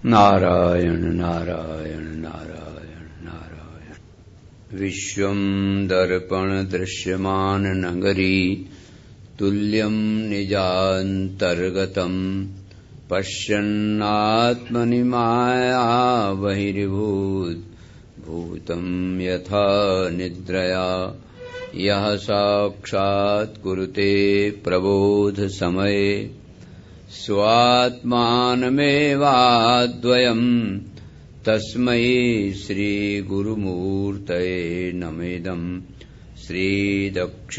नारायण नारायण नारायण नारायण। विश्वं दर्पण दृश्यमान नगरी तुल्यं निजान्तर्गतं पश्यन्नात्मनि माया बहिर्भूत भूतं यथा निद्रया यः साक्षात् कुरुते प्रबोध समये स्वात्मानमेवाद्वयम् तस्मै श्रीगुरुमूर्तये नमेदं श्रीदक्षिणामूर्तये।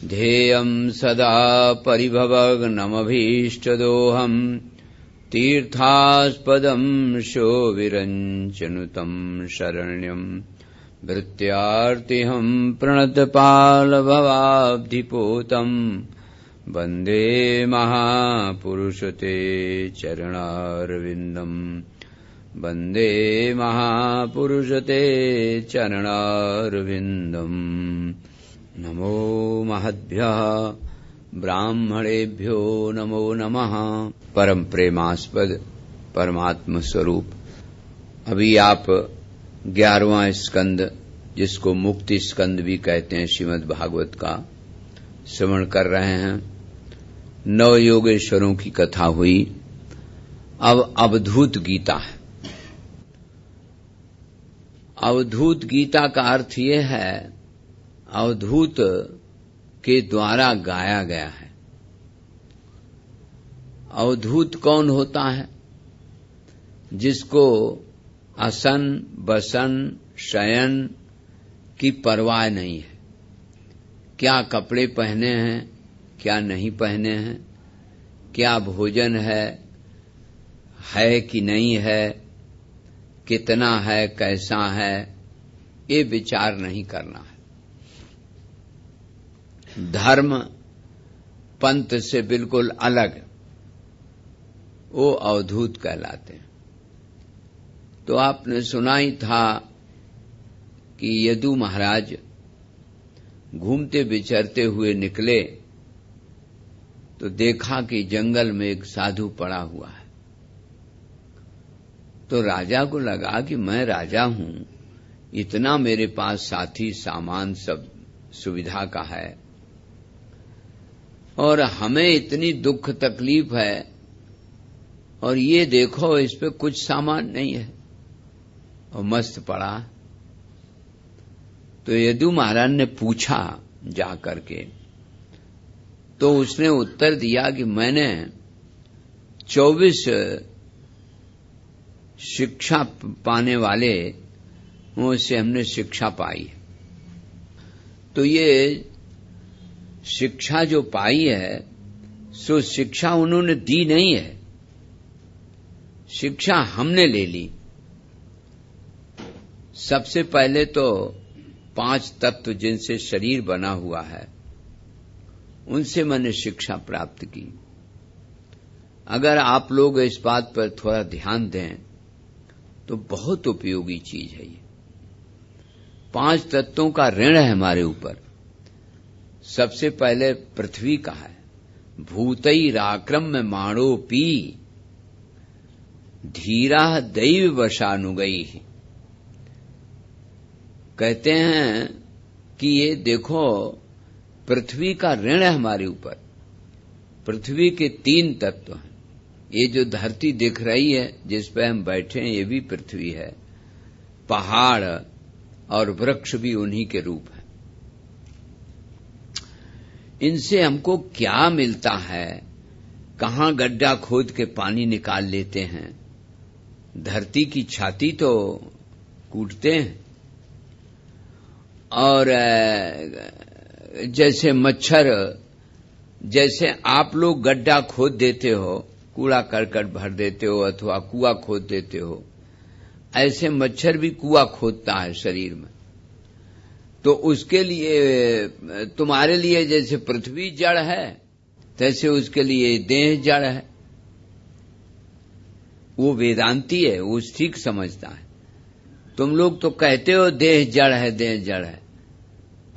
ध्येयं सदा परिभवग्नमभीष्टदोहम् तीर्थास्पदं शोभिरञ्चनुतं शरण्यम् भृत्यार्तिहं प्रणतपालभवाब्धिपोतम् वन्दे महापुरुषते चरणारविन्दम् वन्दे महापुरुषते चरणारविन्दम्। नमो महद्भ्यः ब्राह्मणेभ्यो नमो नमः। परम प्रेमास्पद परमात्म स्वरूप, अभी आप 11वां स्कंद, जिसको मुक्ति स्कंद भी कहते हैं, श्रीमद् भागवत का श्रवण कर रहे हैं। 9 योगेश्वरों की कथा हुई। अब अवधूत गीता है। अवधूत गीता का अर्थ ये है, अवधूत के द्वारा गाया गया है। अवधूत कौन होता है? जिसको असन बसन शयन की परवाह नहीं है। क्या कपड़े पहने हैं, क्या नहीं पहने हैं, क्या भोजन है कि नहीं है, कितना है, कैसा है, ये विचार नहीं करना है। धर्म पंथ से बिल्कुल अलग, वो अवधूत कहलाते हैं। तो आपने सुना ही था कि यदु महाराज घूमते विचरते हुए निकले तो देखा कि जंगल में एक साधु पड़ा हुआ है। तो राजा को लगा कि मैं राजा हूं, इतना मेरे पास साथी सामान सब सुविधा का है, और हमें इतनी दुख तकलीफ है, और ये देखो इस पे कुछ सामान नहीं है और मस्त पड़ा। तो यदु महाराज ने पूछा जा करके, तो उसने उत्तर दिया कि मैंने 24 शिक्षा पाने वाले से हमने शिक्षा पाई है। तो ये शिक्षा जो पाई है, सो शिक्षा उन्होंने दी नहीं है, शिक्षा हमने ले ली। सबसे पहले तो 5 तत्व जिनसे शरीर बना हुआ है, उनसे मैंने शिक्षा प्राप्त की। अगर आप लोग इस बात पर थोड़ा ध्यान दें तो बहुत उपयोगी चीज है ये। 5 तत्वों का ऋण है हमारे ऊपर। सबसे पहले पृथ्वी का है। भूतैराक्रम में माणो पी धीरा दैव वशानुगई। कहते हैं कि ये देखो, पृथ्वी का ऋण है हमारे ऊपर। पृथ्वी के 3 तत्व हैं। ये जो धरती दिख रही है, जिस पे हम बैठे हैं, ये भी पृथ्वी है। पहाड़ और वृक्ष भी उन्हीं के रूप हैं। इनसे हमको क्या मिलता है? कहां गड्ढा खोद के पानी निकाल लेते हैं, धरती की छाती तो कूटते हैं। और जैसे मच्छर, जैसे आप लोग गड्ढा खोद देते हो, कूड़ा करकट भर देते हो अथवा कुआं खोद देते हो, ऐसे मच्छर भी कुआं खोदता है शरीर में। तो उसके लिए, तुम्हारे लिए जैसे पृथ्वी जड़ है, तैसे उसके लिए देह जड़ है। वो वेदांती है, वो ठीक समझता है। तुम लोग तो कहते हो देह जड़ है, देह जड़ है,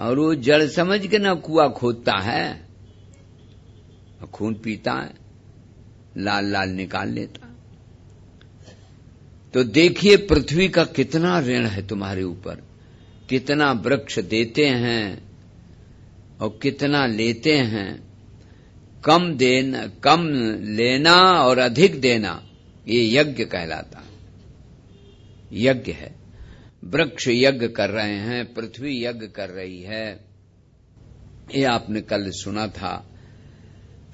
और वो जड़ समझ के ना कुआं खोदता है, खून पीता है। लाल लाल निकाल लेता। तो देखिए पृथ्वी का कितना ऋण है तुम्हारे ऊपर, कितना वृक्ष देते हैं और कितना लेते हैं। कम लेना और अधिक देना, ये यज्ञ कहलाता है, यज्ञ है। वृक्ष यज्ञ कर रहे हैं, पृथ्वी यज्ञ कर रही है। ये आपने कल सुना था।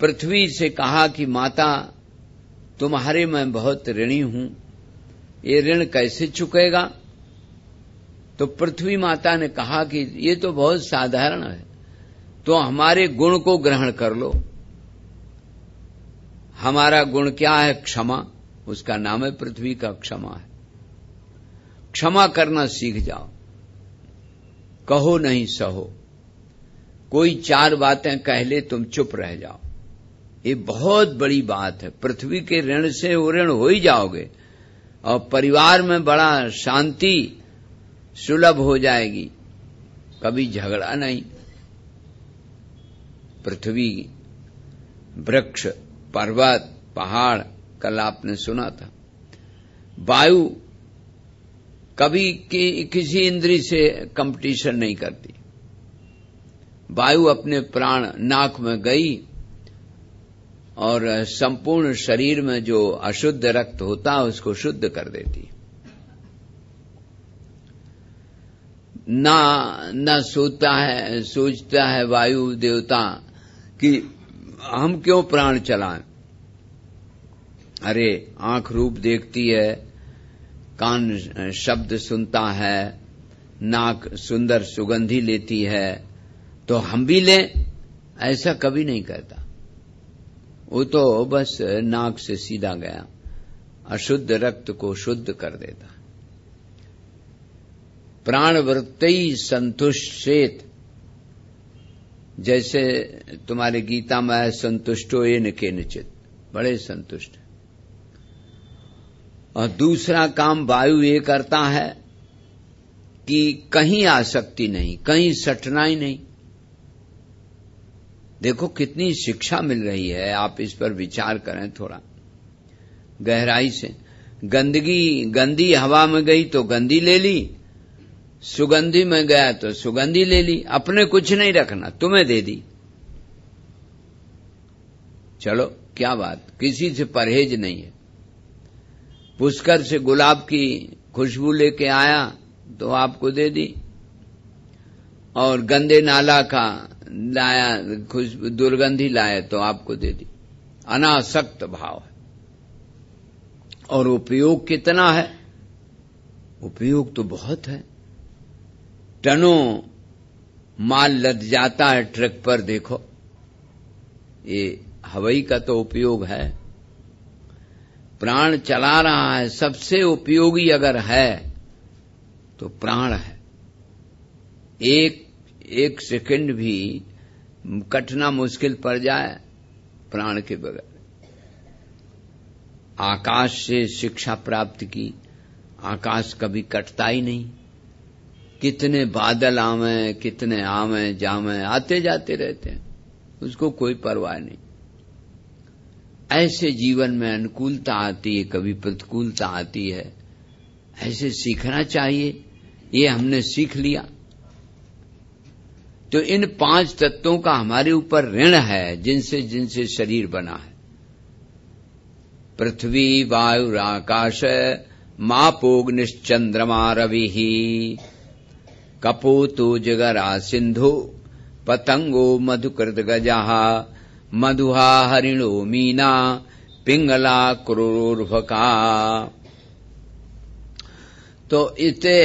पृथ्वी से कहा कि माता तुम्हारे मैं बहुत ऋणी हूं, ये ऋण कैसे चुकेगा? तो पृथ्वी माता ने कहा कि ये तो बहुत साधारण है, तो हमारे गुण को ग्रहण कर लो। हमारा गुण क्या है? क्षमा। उसका नाम है पृथ्वी का क्षमा है। क्षमा करना सीख जाओ, कहो नहीं सहो। कोई 4 बातें कह ले तुम चुप रह जाओ, ये बहुत बड़ी बात है। पृथ्वी के ऋण से ऋण हो ही जाओगे और परिवार में बड़ा शांति सुलभ हो जाएगी, कभी झगड़ा नहीं। पृथ्वी, वृक्ष, पर्वत, पहाड़, कल आपने सुना था। वायु कभी किसी इंद्री से कंपटीशन नहीं करती। वायु अपने प्राण नाक में गई और संपूर्ण शरीर में जो अशुद्ध रक्त होता है उसको शुद्ध कर देती। ना सोचता है वायु देवता कि हम क्यों प्राण चलाएं। अरे आंख रूप देखती है, कान शब्द सुनता है, नाक सुंदर सुगंधी लेती है, तो हम भी लें, ऐसा कभी नहीं करता। वो तो बस नाक से सीधा गया, अशुद्ध रक्त को शुद्ध कर देता। प्राणवृत्ति संतुष्टेत, जैसे तुम्हारे गीता में है संतुष्टो येन केनचित, बड़े संतुष्ट। और दूसरा काम वायु ये करता है कि कहीं आसक्ति नहीं, कहीं सटना ही नहीं। देखो कितनी शिक्षा मिल रही है, आप इस पर विचार करें थोड़ा गहराई से। गंदी हवा में गई तो गंदी ले ली, सुगंधी में गया तो सुगंधी ले ली, अपने कुछ नहीं रखना, तुम्हें दे दी। चलो क्या बात, किसी से परहेज नहीं है। पुष्कर से गुलाब की खुशबू लेके आया तो आपको दे दी, और गंदे नाला का लाया खुशबू दुर्गंधी लाया तो आपको दे दी। अनासक्त भाव है। और उपयोग कितना है? उपयोग तो बहुत है। टनों माल लद जाता है ट्रक पर, देखो ये हवाई का तो उपयोग है। प्राण चला रहा है, सबसे उपयोगी अगर है तो प्राण है। एक सेकंड भी कटना मुश्किल पड़ जाए प्राण के बगैर। आकाश से शिक्षा प्राप्त की, आकाश कभी कटता ही नहीं। कितने बादल आवे, कितने आवे जावे, आते जाते रहते हैं, उसको कोई परवाह नहीं। ऐसे जीवन में अनुकूलता आती है, कभी प्रतिकूलता आती है, ऐसे सीखना चाहिए। ये हमने सीख लिया। तो इन 5 तत्वों का हमारे ऊपर ऋण है, जिनसे शरीर बना है। पृथ्वी, वायु, आकाश, मापोग्निश्चंद्रमा रवि, कपोतो जगरा सिंधु, पतंगो मधुकृत गजाः, मधुहा हरिणो मीना, पिंगला क्रूरोर्भका। तो इते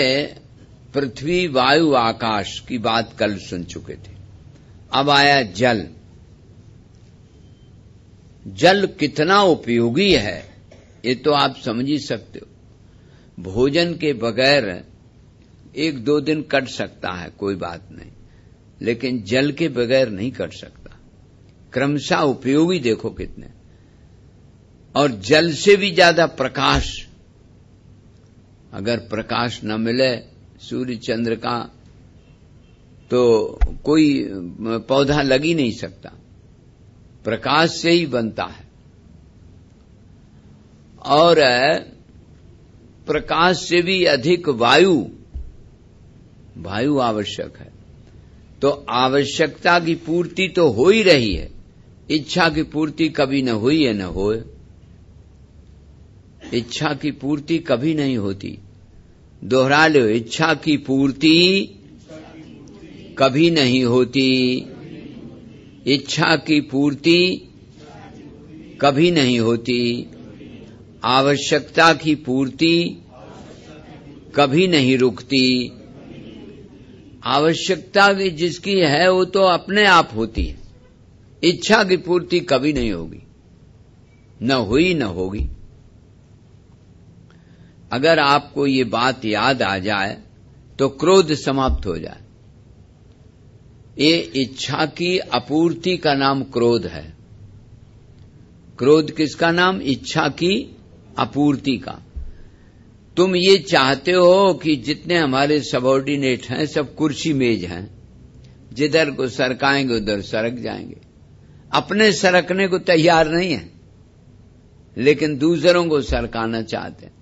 पृथ्वी, वायु, आकाश की बात कल सुन चुके थे। अब आया जल। जल कितना उपयोगी है ये तो आप समझ ही सकते हो। भोजन के बगैर 1-2 दिन कट सकता है, कोई बात नहीं, लेकिन जल के बगैर नहीं कट सकता। क्रमशः उपयोगी देखो कितने। और जल से भी ज्यादा प्रकाश। अगर प्रकाश न मिले सूर्य चंद्र का तो कोई पौधा लग ही नहीं सकता, प्रकाश से ही बनता है। और प्रकाश से भी अधिक वायु आवश्यक है। तो आवश्यकता की पूर्ति तो हो ही रही है, इच्छा की पूर्ति कभी न हुई है न होए। इच्छा की पूर्ति कभी नहीं होती। दोहरा लो, इच्छा की पूर्ति कभी नहीं होती। इच्छा की पूर्ति कभी नहीं होती। आवश्यकता की पूर्ति कभी नहीं रुकती। आवश्यकता की जिसकी है वो तो अपने आप होती है। इच्छा की पूर्ति कभी नहीं होगी, न हुई न होगी। अगर आपको ये बात याद आ जाए तो क्रोध समाप्त हो जाए। ये इच्छा की अपूर्ति का नाम क्रोध है। क्रोध किसका नाम? इच्छा की अपूर्ति का। तुम ये चाहते हो कि जितने हमारे सबऑर्डिनेट हैं सब कुर्सी मेज हैं, जिधर को सरकाएंगे उधर सरक जाएंगे। अपने सरकने को तैयार नहीं है, लेकिन दूसरों को सरकाना चाहते हैं।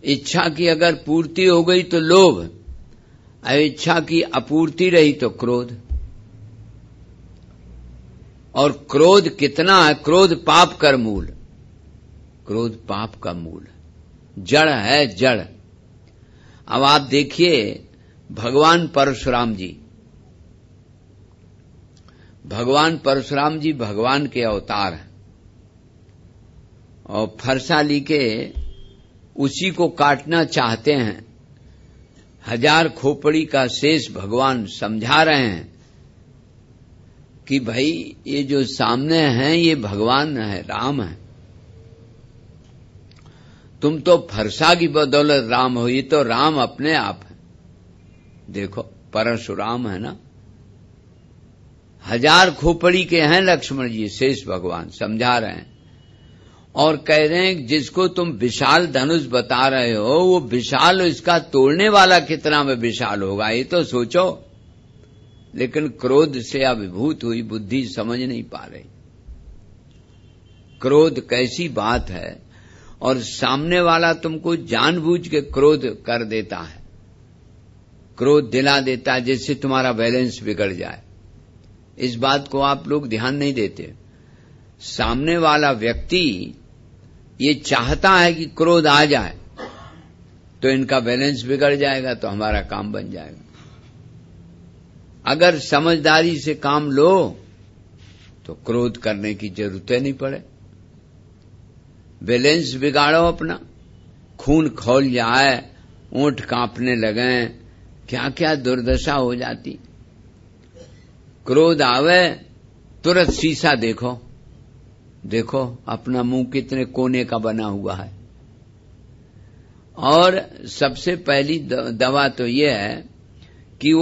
इच्छा की अगर पूर्ति हो गई तो लोभ, और इच्छा की अपूर्ति रही तो क्रोध। और क्रोध कितना है? क्रोध पाप का मूल। क्रोध पाप का मूल है, जड़ है, जड़। अब आप देखिए भगवान परशुराम जी, भगवान परशुराम जी भगवान के अवतार हैं, और फरसा लेके उसी को काटना चाहते हैं। 1000 खोपड़ी का शेष भगवान समझा रहे हैं कि भाई ये जो सामने हैं ये भगवान है, राम है। तुम तो फरसा की बदौलत राम हो, ये तो राम अपने आप है। देखो परशुराम है ना, 1000 खोपड़ी के हैं लक्ष्मण जी, शेष भगवान समझा रहे हैं। और कह रहे हैं जिसको तुम विशाल धनुष बता रहे हो वो विशाल, इसका तोड़ने वाला कितना में विशाल होगा, ये तो सोचो। लेकिन क्रोध से अभिभूत हुई बुद्धि समझ नहीं पा रही क्रोध कैसी बात है। और सामने वाला तुमको जानबूझ के क्रोध कर देता है, क्रोध दिला देता है जिससे तुम्हारा बैलेंस बिगड़ जाए। इस बात को आप लोग ध्यान नहीं देते। सामने वाला व्यक्ति ये चाहता है कि क्रोध आ जाए तो इनका बैलेंस बिगड़ जाएगा, तो हमारा काम बन जाएगा। अगर समझदारी से काम लो तो क्रोध करने की जरूरत नहीं पड़े। बैलेंस बिगाड़ो अपना, खून खौल जाए, ओंठ कांपने लगे, क्या क्या दुर्दशा हो जाती। क्रोध आवे तुरंत शीशा देखो, देखो अपना मुंह कितने कोने का बना हुआ है। और सबसे पहली दवा तो ये है कि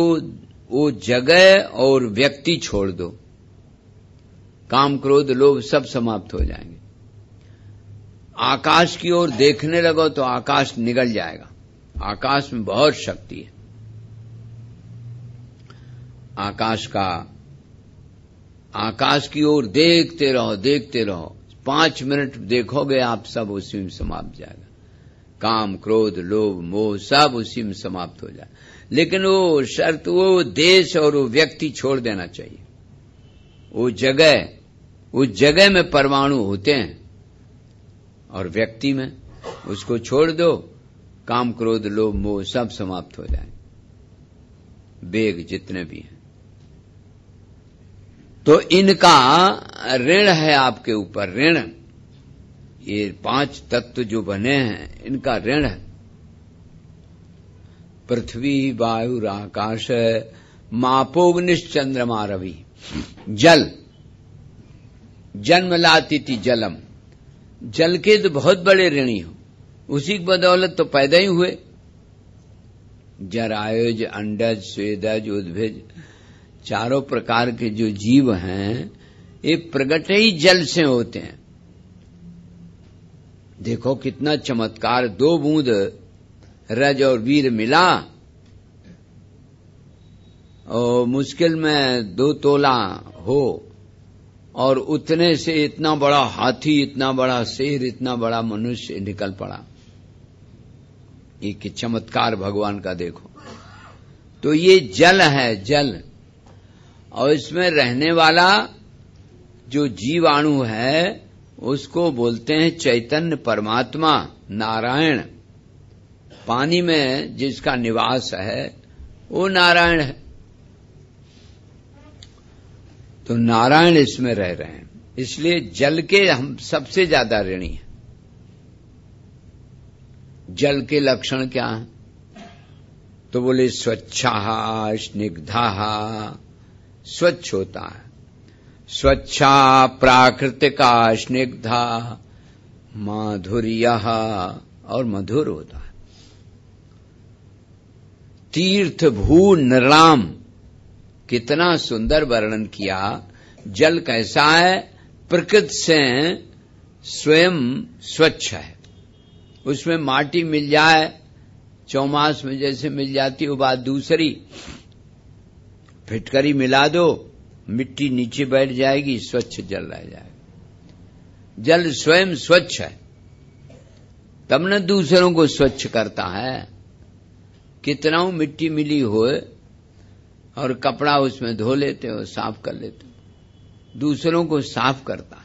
वो जगह और व्यक्ति छोड़ दो, काम क्रोध लोभ सब समाप्त हो जाएंगे। आकाश की ओर देखने लगो तो आकाश निगल जाएगा। आकाश में बहुत शक्ति है। आकाश की ओर देखते रहो, देखते रहो। 5 मिनट देखोगे आप, सब उसी में समाप्त जाएगा। काम क्रोध लोभ मोह सब उसी में समाप्त हो जाए। लेकिन वो शर्त, वो देश और वो व्यक्ति छोड़ देना चाहिए। वो जगह में परमाणु होते हैं और व्यक्ति में, उसको छोड़ दो, काम क्रोध लोभ मोह सब समाप्त हो जाए, वेग जितने भी हैं। तो इनका ऋण है आपके ऊपर, ऋण। ये 5 तत्व जो बने हैं इनका ऋण है। पृथ्वी वायु आकाश मापोग्निश्चंद्रमा रवि। जल, जन्म लाती थी जलम। जल के तो बहुत बड़े ऋणी हो, उसी की बदौलत तो पैदा ही हुए। जरायुज अंडज स्वेदज उद्भिज, चारों प्रकार के जो जीव हैं ये प्रगट ही जल से होते हैं। देखो कितना चमत्कार, 2 बूंद रज और वीर मिला और मुश्किल में 2 तोला हो, और उतने से इतना बड़ा हाथी, इतना बड़ा शेर, इतना बड़ा मनुष्य निकल पड़ा। एक चमत्कार भगवान का देखो। तो ये जल है, जल, और इसमें रहने वाला जो जीवाणु है उसको बोलते हैं चैतन्य परमात्मा, नारायण। पानी में जिसका निवास है वो नारायण है। तो नारायण इसमें रह रहे हैं, इसलिए जल के हम सबसे ज्यादा ऋणी हैं। जल के लक्षण क्या है? तो बोले स्वच्छा स्निग्धा, स्वच्छ होता है, स्वच्छा प्राकृतिका स्निग्धा माधुर्य, और मधुर होता है। तीर्थ भू निर्लाम, कितना सुंदर वर्णन किया। जल कैसा है? प्रकृति से स्वयं स्वच्छ है। उसमें माटी मिल जाए, चौमास में जैसे मिल जाती है, वो बात दूसरी। फिटकरी मिला दो, मिट्टी नीचे बैठ जाएगी, स्वच्छ जल रह जाएगा। जल स्वयं स्वच्छ है, तब न दूसरों को स्वच्छ करता है। कितना मिट्टी मिली होए और कपड़ा उसमें धो लेते हो, साफ कर लेते हो, दूसरों को साफ करता है।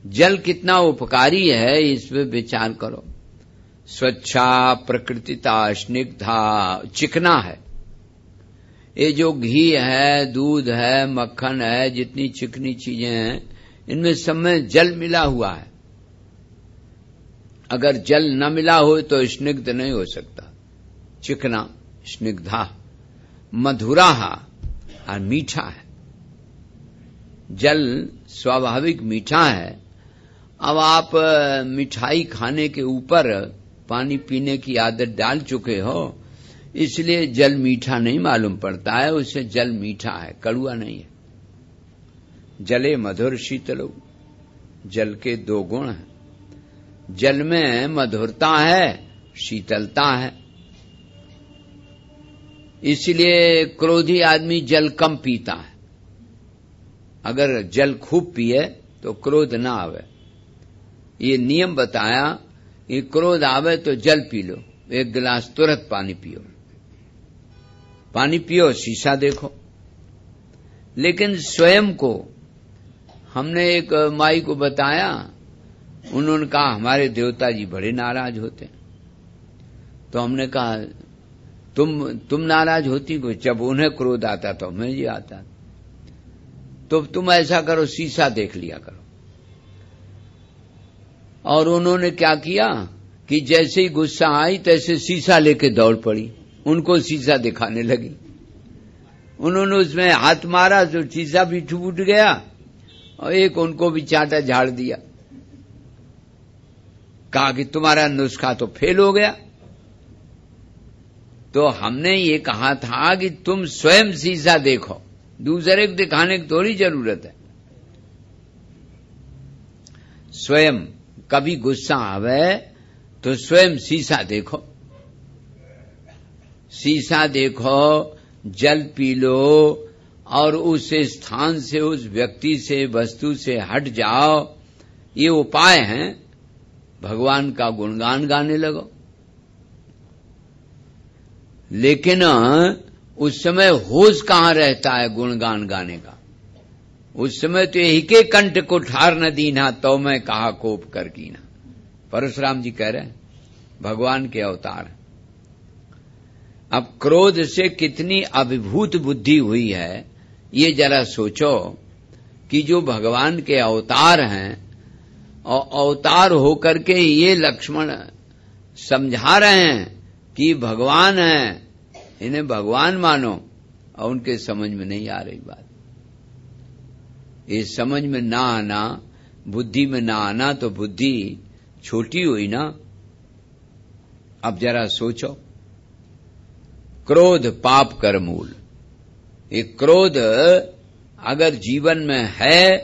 जल कितना उपकारी है, इस पे विचार करो। स्वच्छा प्रकृतिता स्निग्धा, चिकना है। ये जो घी है, दूध है, मक्खन है, जितनी चिकनी चीजें हैं, इनमें सब में जल मिला हुआ है। अगर जल न मिला हो तो स्निग्ध नहीं हो सकता। चिकना, स्निग्धा, मधुरा और मीठा है। जल स्वाभाविक मीठा है। अब आप मिठाई खाने के ऊपर पानी पीने की आदत डाल चुके हो, इसलिए जल मीठा नहीं मालूम पड़ता है। उससे जल मीठा है, कड़ुआ नहीं है। जले मधुर शीतलो, जल के दो गुण हैं। जल में मधुरता है, शीतलता है। इसलिए क्रोधी आदमी जल कम पीता है। अगर जल खूब पिए तो क्रोध ना आवे। ये नियम बताया कि क्रोध आवे तो जल पी लो, एक गिलास तुरंत पानी पियो। पानी पियो, शीशा देखो। लेकिन स्वयं को, हमने एक माई को बताया, उन्होंने कहा हमारे देवता जी बड़े नाराज होते। तो हमने कहा तुम नाराज होती को? जब उन्हें क्रोध आता तो हमें ये आता। तो तुम ऐसा करो, शीशा देख लिया करो। और उन्होंने क्या किया कि जैसे ही गुस्सा आई तैसे शीशा लेके दौड़ पड़ी, उनको शीशा दिखाने लगी। उन्होंने उसमें हाथ मारा तो शीशा भी टूट गया और एक उनको भी चाटा झाड़ दिया। कहा कि तुम्हारा नुस्खा तो फेल हो गया। तो हमने ये कहा था कि तुम स्वयं शीशा देखो, दूसरे को दिखाने की थोड़ी जरूरत है। स्वयं कभी गुस्सा आवे तो स्वयं शीशा देखो। शीशा देखो, जल पी लो और उस स्थान से, उस व्यक्ति से, वस्तु से हट जाओ। ये उपाय हैं। भगवान का गुणगान गाने लगो। लेकिन उस समय होश कहां रहता है गुणगान गाने का? उस समय तो यही के कंठ को ठार न दीना, तो मैं कहा कोप कर कीना। परशुराम जी कह रहे हैं, भगवान के अवतार। अब क्रोध से कितनी अभिभूत बुद्धि हुई है, ये जरा सोचो कि जो भगवान के अवतार हैं और अवतार होकर के ये लक्ष्मण समझा रहे हैं कि भगवान है, इन्हें भगवान मानो, और उनके समझ में नहीं आ रही बात। ये समझ में ना आना, बुद्धि में ना आना, तो बुद्धि छोटी हुई ना। अब जरा सोचो, क्रोध पाप कर मूल। ये क्रोध अगर जीवन में है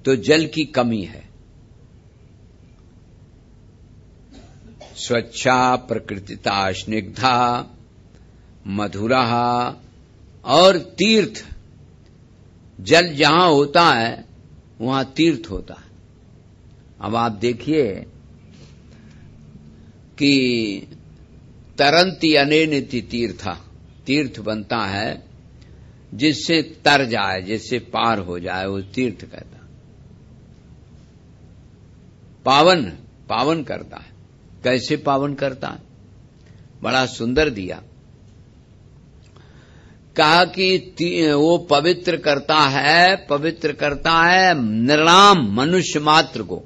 तो जल की कमी है। स्वच्छा प्रकृतिता स्निग्धा मधुरा, और तीर्थ, जल जहां होता है वहां तीर्थ होता है। अब आप देखिए कि तरंती अनेनिति तीर्था, तीर्थ बनता है जिससे तर जाए, जिससे पार हो जाए, वो तीर्थ कहता है। पावन पावन करता है। कैसे पावन करता है? बड़ा सुंदर दिया, कहा कि वो पवित्र करता है नृणाम, मनुष्य मात्र को,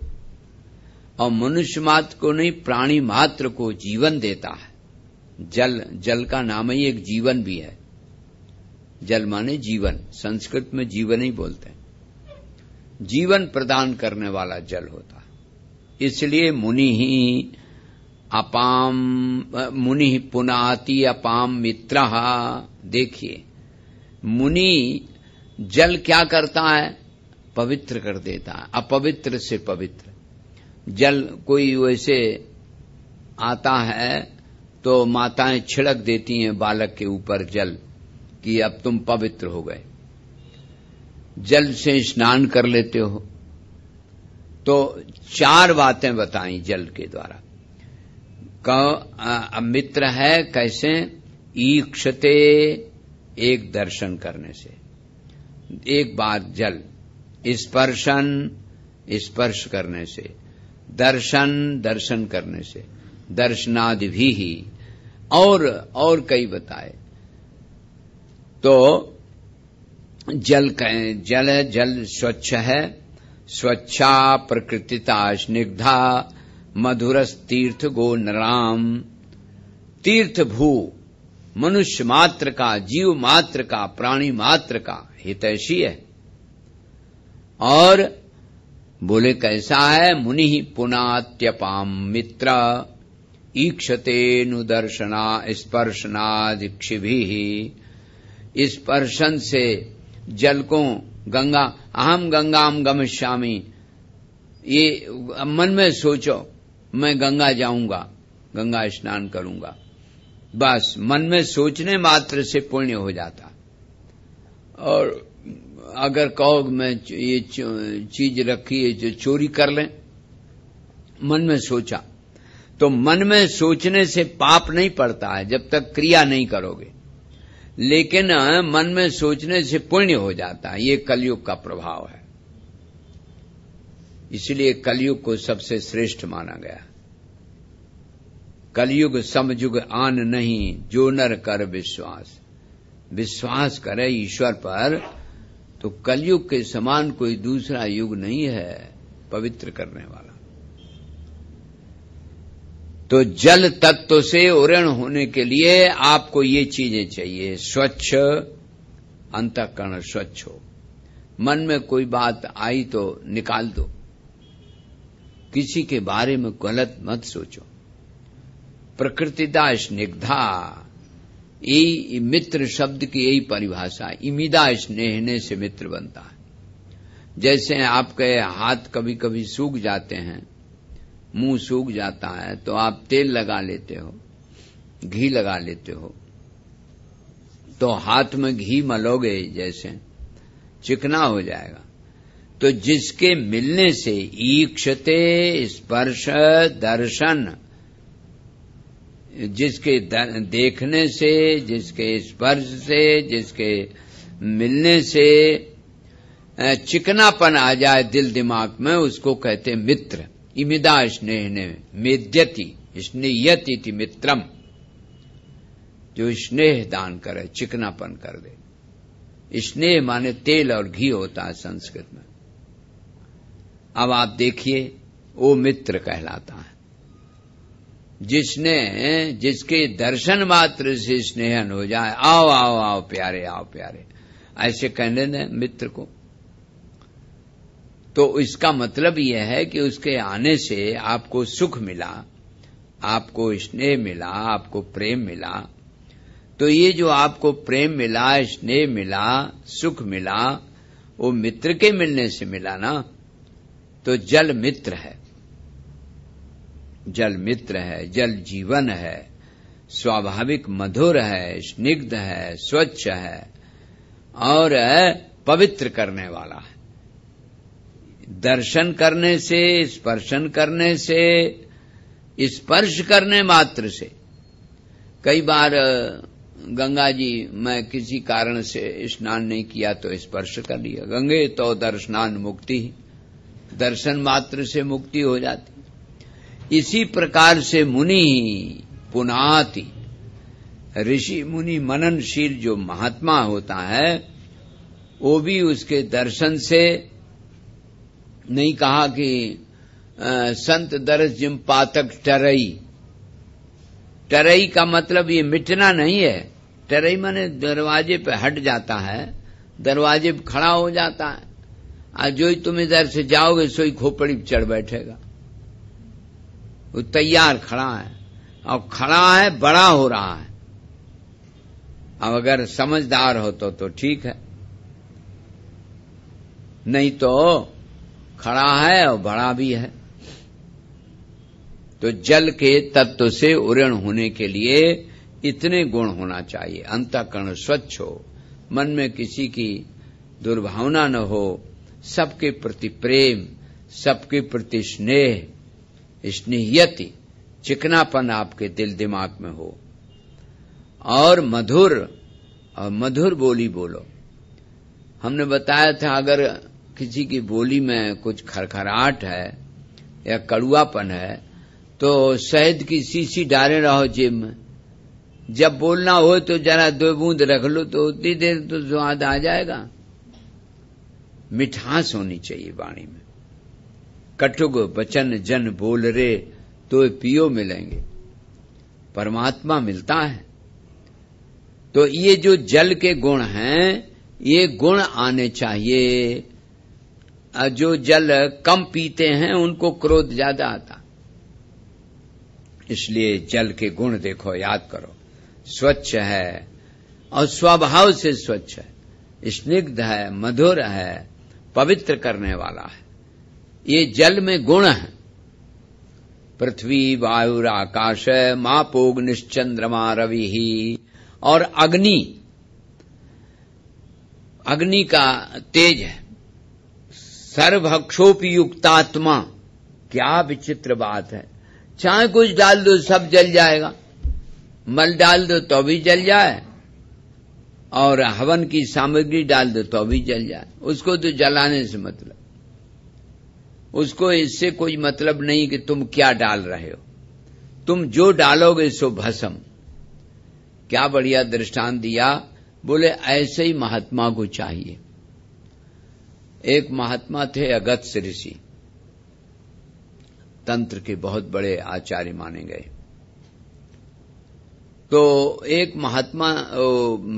और मनुष्य मात्र को नहीं, प्राणी मात्र को जीवन देता है। जल का नाम ही एक जीवन भी है। जल माने जीवन, संस्कृत में जीवन ही बोलते हैं। जीवन प्रदान करने वाला जल होता है। इसलिए मुनि पुनाति अपाम मित्रः। देखिए, मुनि जल क्या करता है? पवित्र कर देता है, अपवित्र से पवित्र। जल कोई वैसे आता है तो माताएं छिड़क देती हैं बालक के ऊपर जल कि अब तुम पवित्र हो गए। जल से स्नान कर लेते हो। तो 4 बातें बताई जल के द्वारा। मित्र है कैसे? ईक्षते, एक दर्शन करने से, एक बार जल, स्पर्शन, स्पर्श करने से, दर्शन करने से, दर्शनादि भी, और कई बताए। तो जल स्वच्छ है, स्वच्छा प्रकृतिता स्निग्धा मधुरस तीर्थ गो नराम। तीर्थ भू, मनुष्य मात्र का, जीव मात्र का, प्राणी मात्र का हितैषी है। और बोले कैसा है? मुनि पुनात्यपाम मित्र ईक्षते नुदर्शना स्पर्शनादिक्षिभिः। स्पर्शन से जल को, गंगा, अहम गंगाम गमिष्यामि, ये मन में सोचो मैं गंगा जाऊंगा, गंगा स्नान करूंगा, बस मन में सोचने मात्र से पुण्य हो जाता। और अगर कहो मैं ये चीज रखी है जो चोरी कर लें, मन में सोचा, तो मन में सोचने से पाप नहीं पड़ता है जब तक क्रिया नहीं करोगे, लेकिन मन में सोचने से पुण्य हो जाता है। ये कलयुग का प्रभाव है। इसलिए कलयुग को सबसे श्रेष्ठ माना गया। कलयुग समयुग आन नहीं, जो नर कर विश्वास। विश्वास करे ईश्वर पर तो कलयुग के समान कोई दूसरा युग नहीं है पवित्र करने वाला। तो जल तत्व से उऋण होने के लिए आपको ये चीजें चाहिए। स्वच्छ, अंतःकरण स्वच्छ हो। मन में कोई बात आई तो निकाल दो। किसी के बारे में गलत मत सोचो। प्रकृतिदा स्निग्धा, यही मित्र शब्द की यही परिभाषा है। इमिदा स्नेहने से मित्र बनता है। जैसे आपके हाथ कभी कभी सूख जाते हैं, मुंह सूख जाता है, तो आप तेल लगा लेते हो, घी लगा लेते हो, तो हाथ में घी मलोगे जैसे चिकना हो जाएगा। तो जिसके मिलने से ईक्षते, स्पर्श, दर्शन, जिसके देखने से, जिसके स्पर्श से, जिसके मिलने से चिकनापन आ जाए दिल दिमाग में, उसको कहते मित्र। इमिदा स्नेहने मेद्यति स्नेयति मित्रम, जो स्नेह दान करे, चिकनापन कर दे। स्नेह माने तेल और घी होता है संस्कृत में। अब आप देखिए, वो मित्र कहलाता है जिसके दर्शन मात्र से स्नेहन हो जाए। आओ आओ आओ प्यारे, आओ प्यारे, ऐसे कहने दें मित्र को। तो इसका मतलब यह है कि उसके आने से आपको सुख मिला, आपको स्नेह मिला, आपको प्रेम मिला। तो ये जो आपको प्रेम मिला, स्नेह मिला, सुख मिला, वो मित्र के मिलने से मिला ना। तो जल मित्र है, जल मित्र है, जल जीवन है, स्वाभाविक मधुर है, स्निग्ध है, स्वच्छ है और पवित्र करने वाला है। दर्शन करने से, स्पर्शन करने से, स्पर्श करने मात्र से, कई बार गंगा जी मैं किसी कारण से स्नान नहीं किया तो स्पर्श कर लिया, गंगे तो दर्शनान मुक्ति, दर्शन मात्र से मुक्ति हो जाती। इसी प्रकार से मुनि पुनाति, ऋषि मुनि मननशील जो महात्मा होता है वो भी उसके दर्शन से, नहीं कहा कि संत दर्श जिम पातक टरई, टरई का मतलब ये मिटना नहीं है। टरई माने दरवाजे पे हट जाता है, दरवाजे पे खड़ा हो जाता है, आज जो ही तुम इधर से जाओगे सोई खोपड़ी पे चढ़ बैठेगा। वो तैयार खड़ा है, और खड़ा है, बड़ा हो रहा है। अब अगर समझदार हो तो ठीक है, नहीं तो खड़ा है और बड़ा भी है। तो जल के तत्व से उऋण होने के लिए इतने गुण होना चाहिए। अंतःकरण स्वच्छ हो, मन में किसी की दुर्भावना न हो, सबके प्रति प्रेम, सबके प्रति स्नेह, स्नेहियति, चिकनापन आपके दिल दिमाग में हो, और मधुर बोली बोलो। हमने बताया था अगर किसी की बोली में कुछ खरखराहट है या कड़ुआपन है तो शहद की शीशी डाले रहो जेब में, जब बोलना हो तो जरा 2 बूंद रख लो तो उतनी देर तो स्वाद आ जाएगा। मिठास होनी चाहिए वाणी में। कटुग बचन जन बोल रे तो पियो मिलेंगे, परमात्मा मिलता है। तो ये जो जल के गुण हैं, ये गुण आने चाहिए। जो जल कम पीते हैं उनको क्रोध ज्यादा आता, इसलिए जल के गुण देखो, याद करो। स्वच्छ है और स्वभाव से स्वच्छ है, स्निग्ध है, मधुर है, पवित्र करने वाला है। ये जल में गुण है। पृथ्वी वायुर आकाश मापोग निश्चंद्रमा रवि ही, और अग्नि का तेज है। सर्वभक्षोपि युक्तात्मा, क्या विचित्र बात है। चाहे कुछ डाल दो सब जल जाएगा, मल डाल दो तो भी जल जाए, और हवन की सामग्री डाल दो तो भी जल जाए। उसको तो जलाने से मतलब, उसको इससे कोई मतलब नहीं कि तुम क्या डाल रहे हो, तुम जो डालोगे सो भस्म। क्या बढ़िया दृष्टांत दिया, बोले ऐसे ही महात्मा को चाहिए। एक महात्मा थे अगस्त्य ऋषि, तंत्र के बहुत बड़े आचार्य माने गए। तो एक महात्मा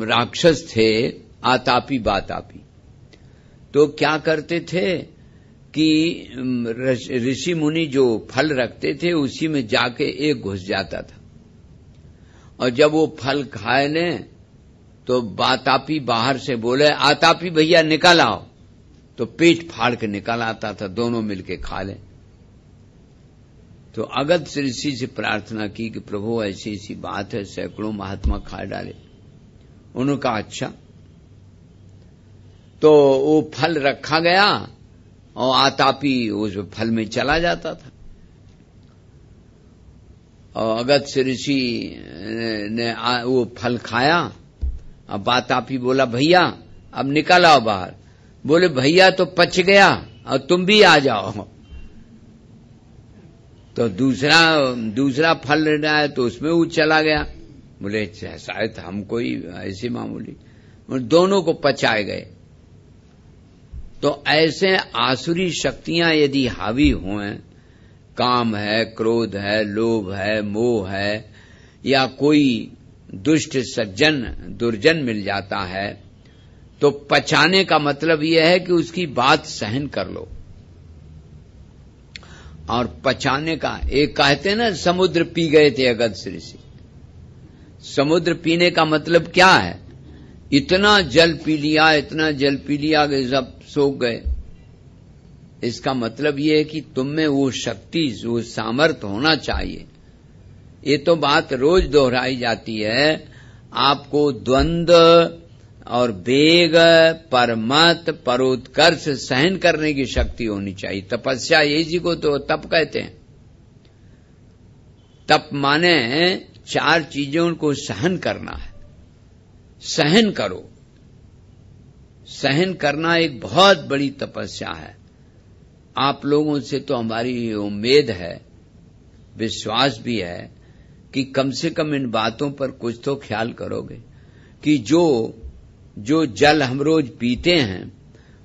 राक्षस थे, आतापी बातापी। तो क्या करते थे कि ऋषि मुनि जो फल रखते थे उसी में जाके एक घुस जाता था, और जब वो फल खाए ले तो बातापी बाहर से बोले आतापी भैया निकल आओ, तो पेट फाड़ के निकल आता था, दोनों मिलके खा ले। तो अगस्त्य ऋषि से प्रार्थना की कि प्रभु ऐसी ऐसी बात है, सैकड़ों महात्मा खा डाले। उन्होंने कहा अच्छा। तो वो फल रखा गया और आतापी उस फल में चला जाता था, और अगस्त्य ऋषि ने वो फल खाया। अब बातापी बोला भैया अब निकल आओ बाहर। बोले भैया तो पच गया और तुम भी आ जाओ। तो दूसरा फल लेना है तो उसमें वो चला गया। बोले शायद हम कोई ऐसी मामूली, दोनों को पचाए गए। तो ऐसे आसुरी शक्तियां यदि हावी हों, काम है, क्रोध है, लोभ है, मोह है, या कोई दुष्ट सज्जन दुर्जन मिल जाता है, तो पचाने का मतलब यह है कि उसकी बात सहन कर लो। और पचाने का, एक कहते हैं ना समुद्र पी गए थे अगस्त्य ऋषि। समुद्र पीने का मतलब क्या है, इतना जल पी लिया, इतना जल पी लिया कि सब सोख गए। इसका मतलब यह है कि तुम में वो शक्ति, वो सामर्थ्य होना चाहिए। ये तो बात रोज दोहराई जाती है। आपको द्वंद्व और वेग, परमत, परोत्कर्ष सहन करने की शक्ति होनी चाहिए। तपस्या इसी को तो तप कहते हैं। तप माने 4 चीजों को सहन करना है। सहन करो। सहन करना एक बहुत बड़ी तपस्या है। आप लोगों से तो हमारी उम्मीद है, विश्वास भी है कि कम से कम इन बातों पर कुछ तो ख्याल करोगे कि जो जल हम रोज पीते हैं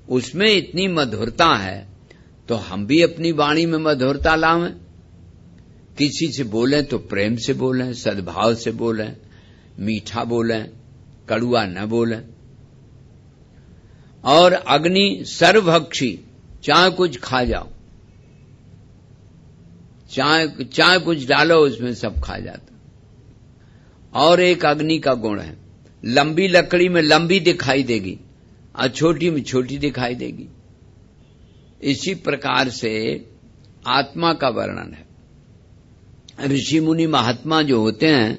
उसमें इतनी मधुरता है, तो हम भी अपनी वाणी में मधुरता लावें। किसी से बोलें तो प्रेम से बोलें, सद्भाव से बोलें, मीठा बोलें, कड़ुआ न बोलें। और अग्नि सर्वभक्षी, चाहे कुछ खा जाओ, चाहे कुछ डालो उसमें सब खा जाता। और एक अग्नि का गुण है, लंबी लकड़ी में लंबी दिखाई देगी और छोटी में छोटी दिखाई देगी। इसी प्रकार से आत्मा का वर्णन है। ऋषि मुनि महात्मा जो होते हैं,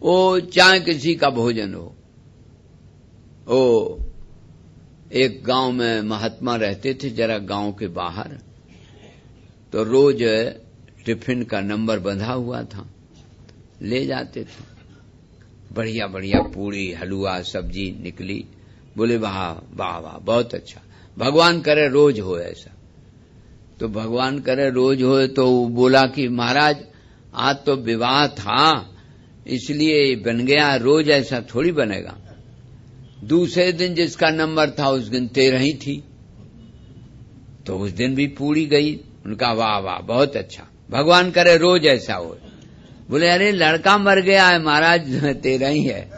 वो चाहे किसी का भोजन हो, ओ एक गांव में महात्मा रहते थे, जरा गांव के बाहर, तो रोज टिफिन का नंबर बंधा हुआ था, ले जाते थे। बढ़िया बढ़िया पूरी, हलवा, सब्जी निकली। बोले वाह वाह वाह, बहुत अच्छा, भगवान करे रोज हो ऐसा। तो भगवान करे रोज हो, तो बोला कि महाराज आज तो विवाह था इसलिए बन गया, रोज ऐसा थोड़ी बनेगा। दूसरे दिन जिसका नंबर था उस दिन 13 ही थी, तो उस दिन भी पूरी गई। उनका वाह वाह बहुत अच्छा, भगवान करे रोज ऐसा हो। बोले अरे लड़का मर गया है महाराज, 13 ही है।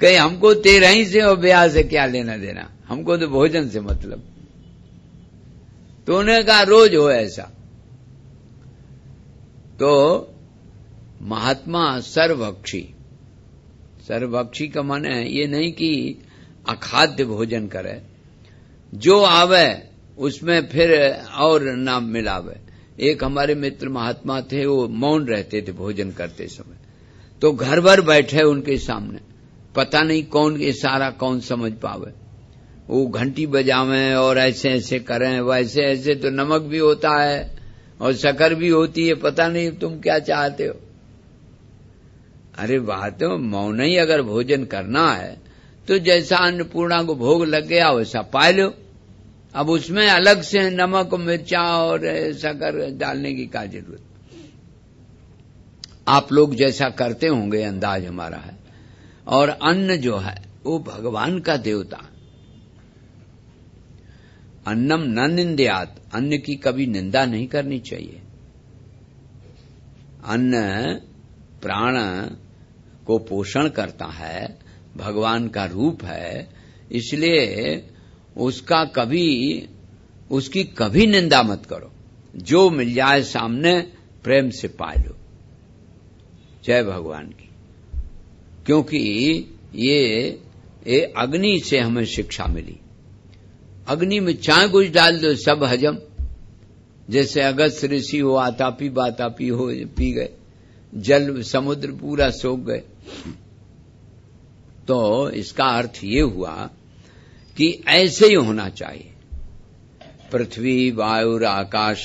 कहीं हमको 13 ही से और ब्याह से क्या लेना देना, हमको तो भोजन से मतलब। तो उन्होंने कहा रोज हो ऐसा। तो महात्मा सर्वभक्षी, सर्वभक्षी का माने ये नहीं कि अखाद्य भोजन करे, जो आवे उसमें फिर और ना मिलावे। एक हमारे मित्र महात्मा थे, वो मौन रहते थे भोजन करते समय, तो घर भर बैठे उनके सामने, पता नहीं कौन इशारा कौन समझ पावे, वो घंटी बजावें और ऐसे ऐसे करें, वैसे ऐसे। तो नमक भी होता है और शक्कर भी होती है, पता नहीं तुम क्या चाहते हो। अरे बात तो मौन ही अगर भोजन करना है तो जैसा अन्नपूर्णा को भोग लग गया वैसा पा लो। अब उसमें अलग से नमक, मिर्चा और शक्कर डालने की क्या जरूरत। आप लोग जैसा करते होंगे अंदाज हमारा है। और अन्न जो है वो भगवान का देवता। अन्नम न निंद्यात, अन्न की कभी निंदा नहीं करनी चाहिए। अन्न प्राण को पोषण करता है, भगवान का रूप है, इसलिए उसकी कभी निंदा मत करो। जो मिल जाए सामने प्रेम से पा लो। जय भगवान की। क्योंकि ये अग्नि से हमें शिक्षा मिली। अग्नि में चाहे कुछ डाल दो सब हजम। जैसे अगस्त ऋषि हो, आतापी बातापी हो, पी गए, जल समुद्र पूरा सोख गए। तो इसका अर्थ ये हुआ कि ऐसे ही होना चाहिए। पृथ्वी वायुर आकाश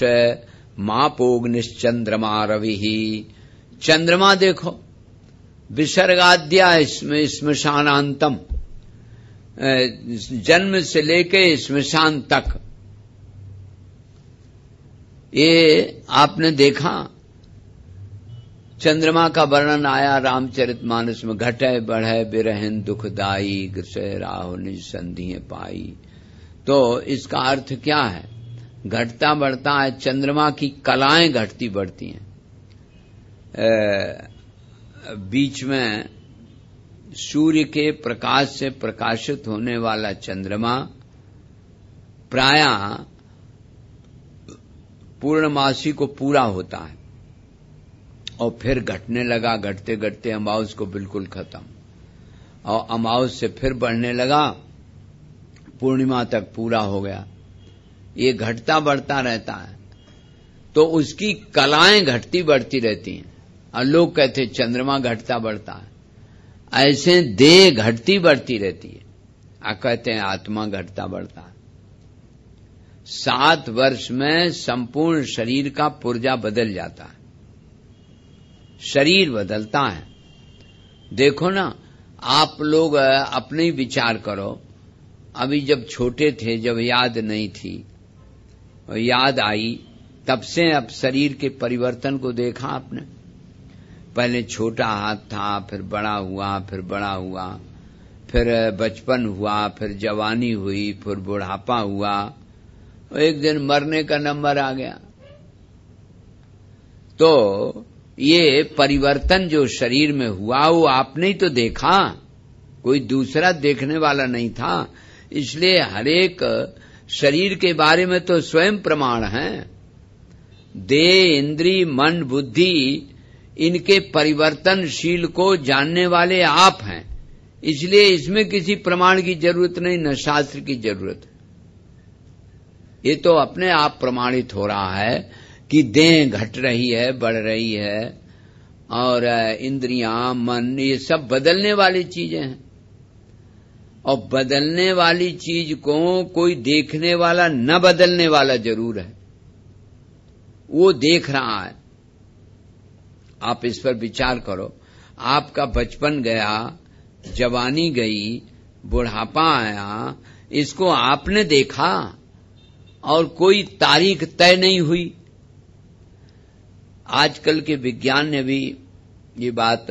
मापोग्निश्चंद्रमा रवि। चंद्रमा देखो, विसर्गाद्या श्मशानांतम, जन्म से लेके श्मशान तक। ये आपने देखा, चंद्रमा का वर्णन आया रामचरितमानस में। घटे बढ़े बिरहन दुखदाई, ग्रसे राहो निज संधिये पाई। तो इसका अर्थ क्या है? घटता बढ़ता है, चंद्रमा की कलाएं घटती बढ़ती हैं। बीच में सूर्य के प्रकाश से प्रकाशित होने वाला चंद्रमा प्रायः पूर्णमासी को पूरा होता है और फिर घटने लगा, घटते घटते अमावस को बिल्कुल खत्म, और अमावस से फिर बढ़ने लगा, पूर्णिमा तक पूरा हो गया। ये घटता बढ़ता रहता है। तो उसकी कलाएं घटती बढ़ती रहती हैं। और लोग कहते चंद्रमा घटता बढ़ता है। ऐसे देह घटती बढ़ती रहती है। कहते हैं आत्मा घटता बढ़ता है। 7 वर्ष में संपूर्ण शरीर का पुर्जा बदल जाता है, शरीर बदलता है। देखो ना, आप लोग अपने ही विचार करो, अभी जब छोटे थे, जब याद नहीं थी, याद आई, तब से अब शरीर के परिवर्तन को देखा आपने। पहले छोटा हाथ था, फिर बड़ा हुआ, फिर बड़ा हुआ, फिर बचपन हुआ, फिर जवानी हुई, फिर बुढ़ापा हुआ, एक दिन मरने का नंबर आ गया। तो ये परिवर्तन जो शरीर में हुआ वो आपने ही तो देखा, कोई दूसरा देखने वाला नहीं था। इसलिए हरेक शरीर के बारे में तो स्वयं प्रमाण है। देह, इंद्री, मन, बुद्धि, इनके परिवर्तनशील को जानने वाले आप हैं। इसलिए इसमें किसी प्रमाण की जरूरत नहीं, न शास्त्र की जरूरत है। ये तो अपने आप प्रमाणित हो रहा है कि देह घट रही है, बढ़ रही है, और इंद्रियां, मन, ये सब बदलने वाली चीजें हैं। और बदलने वाली चीज को कोई देखने वाला, न बदलने वाला जरूर है, वो देख रहा है। आप इस पर विचार करो। आपका बचपन गया, जवानी गई, बुढ़ापा आया, इसको आपने देखा और कोई तारीख तय नहीं हुई। आजकल के विज्ञान ने भी ये बात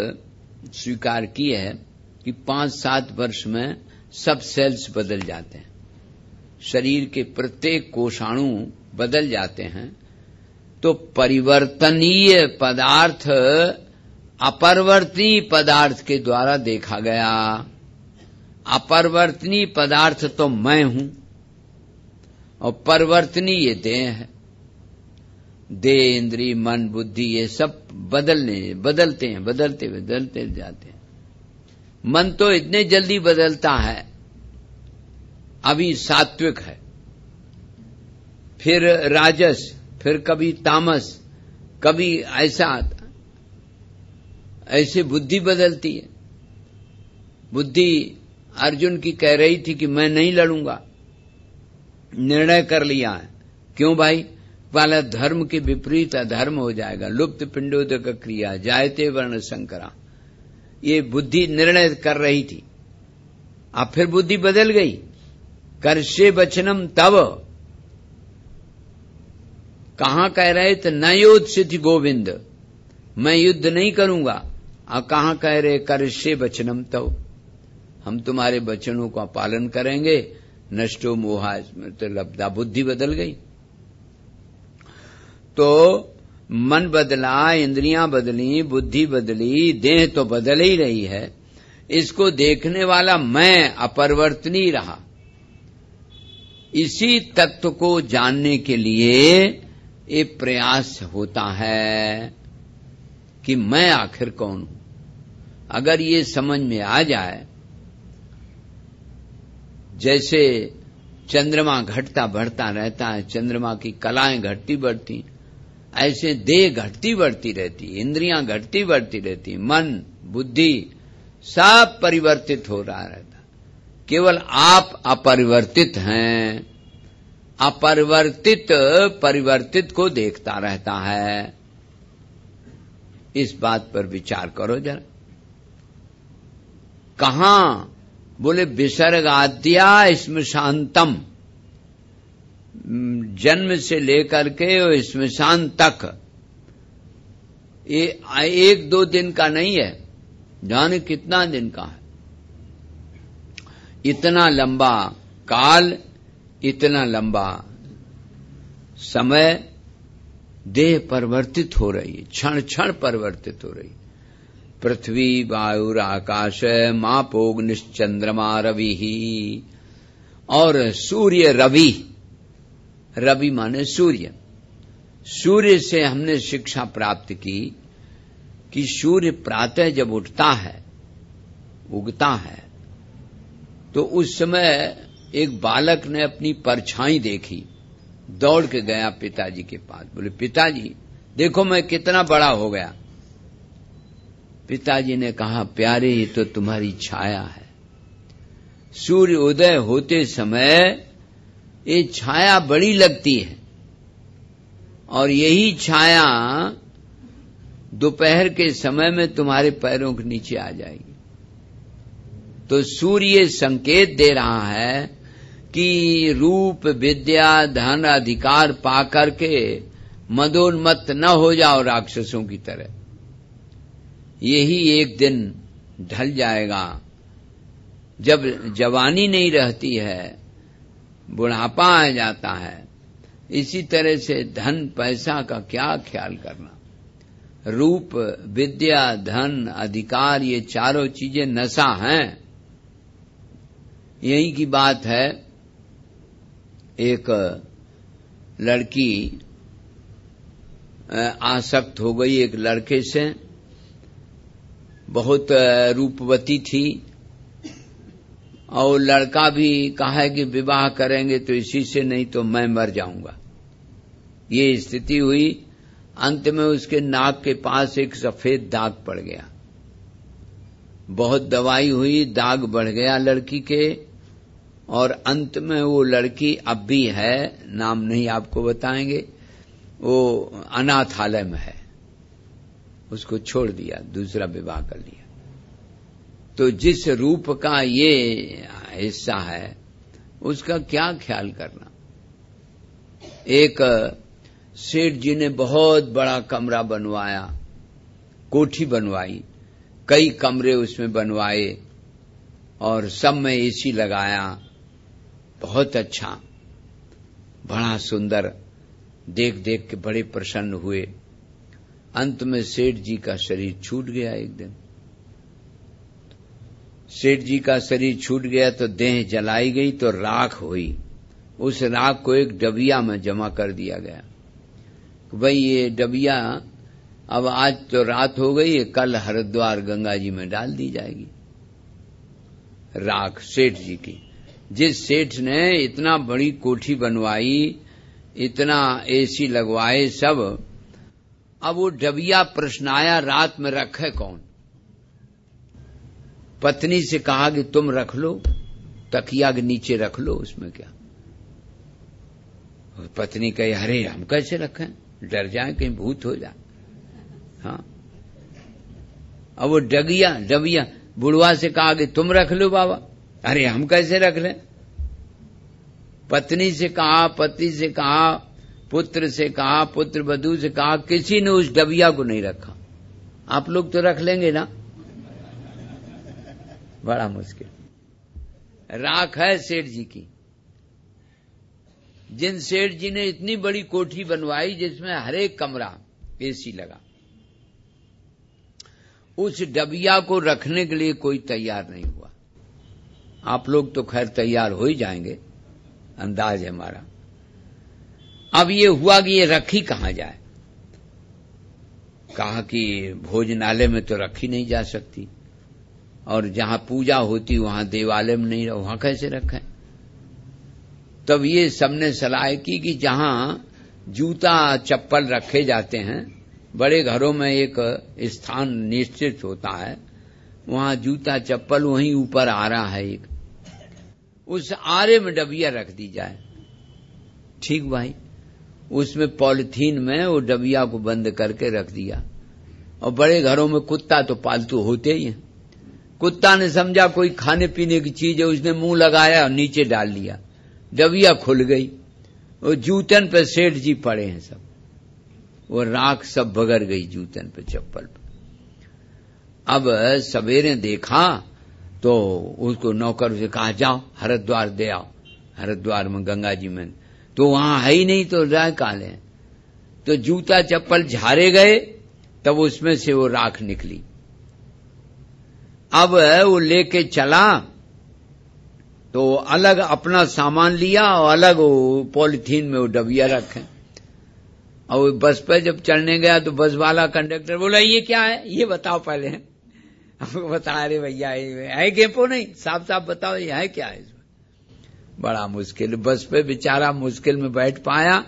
स्वीकार की है कि 5-7 वर्ष में सब सेल्स बदल जाते हैं, शरीर के प्रत्येक कोषाणु बदल जाते हैं। तो परिवर्तनीय पदार्थ अपरिवर्तनीय पदार्थ के द्वारा देखा गया। अपरिवर्तनीय पदार्थ तो मैं हूं और परिवर्तनीय ये देह है। देह, इंद्रिय, मन, बुद्धि, ये सब बदलते जाते हैं। मन तो इतने जल्दी बदलता है, अभी सात्विक है, फिर राजस, फिर कभी तामस, कभी ऐसा, ऐसे बुद्धि बदलती है। बुद्धि अर्जुन की कह रही थी कि मैं नहीं लड़ूंगा, निर्णय कर लिया है। क्यों भाई? वाला धर्म के विपरीत अधर्म हो जाएगा, लुप्त पिंडोदक क्रिया, जायते वर्ण संकरा, ये बुद्धि निर्णय कर रही थी। अब फिर बुद्धि बदल गई। कर्षे वचनम तव, कहां कह रहे थे न योत्सिति गोविंद, मैं युद्ध नहीं करूंगा, और कहां कह रहे कर्षे वचनम तव, हम तुम्हारे वचनों का पालन करेंगे। नष्टो मोहा स्मृति लब्धा, बुद्धि बदल गई। तो मन बदला, इंद्रियां बदली, बुद्धि बदली, देह तो बदल ही रही है। इसको देखने वाला मैं अपरिवर्तनीय रहा। इसी तत्व को जानने के लिए ये प्रयास होता है कि मैं आखिर कौन हूं। अगर ये समझ में आ जाए, जैसे चंद्रमा घटता बढ़ता रहता है, चंद्रमा की कलाएं घटती बढ़ती, ऐसे देह घटती बढ़ती रहती, इंद्रियां घटती बढ़ती रहती, मन, बुद्धि सब परिवर्तित हो रहा रहता। केवल आप अपरिवर्तित हैं। अपरिवर्तित परिवर्तित को देखता रहता है। इस बात पर विचार करो जरा। कहां? बोले विसर्गाद्या श्मशांतम, जन्म से लेकर के श्मशान तक, ये 1-2 दिन का नहीं है, जाने कितना दिन का है। इतना लंबा काल, इतना लंबा समय, देह परिवर्तित हो रही है, क्षण क्षण परिवर्तित हो रही। पृथ्वी वायुर आकाश मापोग्निश्चंद्रमा रवि ही, और सूर्य रवि, रवि माने सूर्य। सूर्य से हमने शिक्षा प्राप्त की कि सूर्य प्रातः जब उठता है, उगता है, तो उस समय एक बालक ने अपनी परछाई देखी, दौड़ के गया पिताजी के पास। बोले पिताजी देखो मैं कितना बड़ा हो गया। पिताजी ने कहा, प्यारे ये तो तुम्हारी छाया है। सूर्य उदय होते समय ये छाया बड़ी लगती है और यही छाया दोपहर के समय में तुम्हारे पैरों के नीचे आ जाएगी। तो सूर्य संकेत दे रहा है कि रूप विद्या धन अधिकार पाकर के मदोन्मत्त न हो जाओ राक्षसों की तरह। यही एक दिन ढल जाएगा, जब जवानी नहीं रहती है, बुढ़ापा आ जाता है। इसी तरह से धन पैसा का क्या ख्याल करना। रूप विद्या धन अधिकार ये चारों चीजें नशा हैं। यही की बात है, एक लड़की आसक्त हो गई एक लड़के से, बहुत रूपवती थी और लड़का भी कहा है कि विवाह करेंगे तो इसी से, नहीं तो मैं मर जाऊंगा। ये स्थिति हुई। अंत में उसके नाक के पास एक सफेद दाग पड़ गया। बहुत दवाई हुई, दाग बढ़ गया लड़की के, और अंत में वो लड़की अब भी है, नाम नहीं आपको बताएंगे, वो अनाथालय में है। उसको छोड़ दिया, दूसरा विवाह कर लिया। तो जिस रूप का ये हिस्सा है उसका क्या ख्याल करना। एक सेठ जी ने बहुत बड़ा कमरा बनवाया, कोठी बनवाई, कई कमरे उसमें बनवाए और सब में एसी लगाया। बहुत अच्छा, बड़ा सुंदर, देख देख के बड़े प्रसन्न हुए। अंत में सेठ जी का शरीर छूट गया। एक दिन सेठ जी का शरीर छूट गया तो देह जलाई गई तो राख हुई। उस राख को एक डबिया में जमा कर दिया गया। भाई ये डबिया अब आज तो रात हो गई है, कल हरिद्वार गंगा जी में डाल दी जाएगी। राख सेठ जी की, जिस सेठ ने इतना बड़ी कोठी बनवाई, इतना एसी लगवाए सब, अब वो डबिया प्रश्न आया, रात में रखे कौन। पत्नी से कहा कि तुम रख लो, तकिया के नीचे रख लो, उसमें क्या। पत्नी कही, अरे हम कैसे रखें, डर जाए कहीं भूत हो जाए। हाँ, अब वो डबिया बुढ़वा से कहा कि तुम रख लो बाबा। अरे हम कैसे रख लें। पत्नी से कहा, पति से कहा, पुत्र से कहा, पुत्र वधू से कहा, किसी ने उस डबिया को नहीं रखा। आप लोग तो रख लेंगे ना। बड़ा मुश्किल। राख है सेठ जी की। जिन सेठ जी ने इतनी बड़ी कोठी बनवाई जिसमें हर एक कमरा एसी लगा, उस डबिया को रखने के लिए कोई तैयार नहीं हुआ। आप लोग तो खैर तैयार हो ही जाएंगे, अंदाज है हमारा। अब ये हुआ कि ये रखी कहां जाए। कहा कि भोजनालय में तो रखी नहीं जा सकती, और जहां पूजा होती वहां देवालय में नहीं, वहां कैसे रखें। तब ये सबने सलाह की कि जहां जूता चप्पल रखे जाते हैं, बड़े घरों में एक स्थान निश्चित होता है, वहां जूता चप्पल वहीं ऊपर आ रहा है एक, उस आरे में डबिया रख दी जाए। ठीक भाई, उसमें पॉलिथीन में वो डबिया को बंद करके रख दिया। और बड़े घरों में कुत्ता तो पालतू होते ही हैं। कुत्ता ने समझा कोई खाने पीने की चीज है, उसने मुंह लगाया और नीचे डाल लिया, डबिया खुल गई। वो जूतन पे सेठ जी पड़े हैं सब, वो राख सब बगर गई जूतन पे चप्पल पे। अब सवेरे देखा तो उसको नौकर से कहा, जाओ हरिद्वार दे आओ, हरिद्वार में गंगा जी में। तो वहां है ही नहीं, तो राय काले। तो जूता चप्पल झारे गए, तब उसमें से वो राख निकली। अब वो लेके चला तो अलग अपना सामान लिया और अलग वो पॉलिथीन में वो डबिया रखे। और बस पे जब चढ़ने गया तो बस वाला कंडक्टर बोला, ये क्या है, ये बताओ पहले। हमको बता रहे भैया है गेपो नहीं, साफ साफ बताओ ये है क्या है। इसमें बड़ा मुश्किल, बस पे बेचारा मुश्किल में बैठ पाया।